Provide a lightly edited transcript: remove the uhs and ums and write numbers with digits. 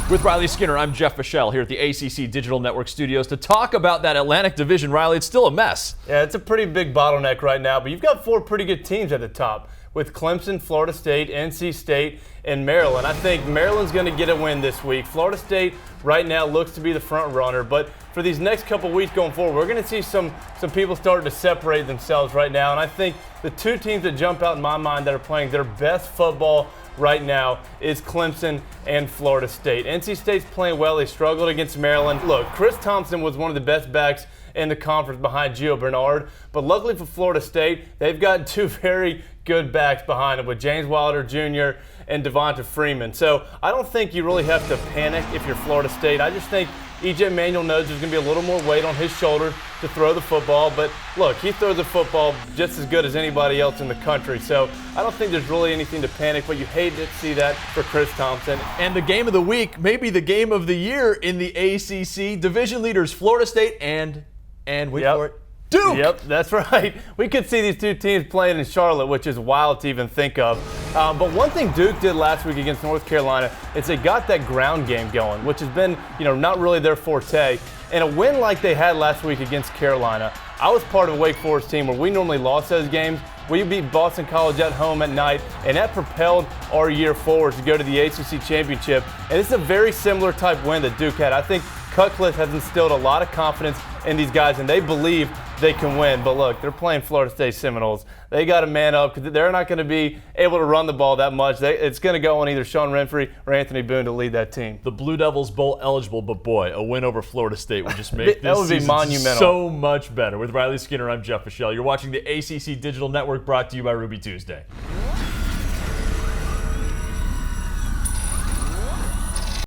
With Riley Skinner, I'm Jeff Fischel here at the ACC Digital Network Studios to talk about that Atlantic Division. Riley, it's still a mess. Yeah, it's a pretty big bottleneck right now, but you've got four pretty good teams at the top with Clemson, Florida State, NC State, and Maryland. I think Maryland's going to get a win this week. Florida State right now looks to be the front runner, but for these next couple weeks going forward, we're going to see some people starting to separate themselves right now, and I think the two teams that jump out in my mind that are playing their best football right now is Clemson and Florida State. NC State's playing well. They struggled against Maryland. Look, Chris Thompson was one of the best backs in the conference behind Gio Bernard, but luckily for Florida State, they've got two very good backs behind them with James Wilder Jr. and Devonta Freeman. So I don't think you really have to panic if you're Florida State. I just think E.J. Manuel knows there's going to be a little more weight on his shoulder to throw the football. But look, he throws the football just as good as anybody else in the country. So I don't think there's really anything to panic, but you hate to see that for Chris Thompson. And the game of the week, maybe the game of the year in the ACC. Division leaders Florida State and wait for it, Duke. Yep, that's right. We could see these two teams playing in Charlotte, which is wild to even think of. But one thing Duke did last week against North Carolina is they got that ground game going, which has been, not really their forte. And a win like they had last week against Carolina, I was part of a Wake Forest team where we normally lost those games. We beat Boston College at home at night, and that propelled our year forward to go to the ACC Championship. And it's a very similar type win that Duke had. I think Cutcliffe has instilled a lot of confidence in these guys, and they believe they can win. But look, they're playing Florida State Seminoles. They got to man up because they're not going to be able to run the ball that much. It's going to go on either Sean Renfrey or Anthony Boone to lead that team. The Blue Devils bowl eligible, but boy, a win over Florida State would just make that would be season monumental. So much better. With Riley Skinner, I'm Jeff Fischel. You're watching the ACC Digital Network, brought to you by Ruby Tuesday.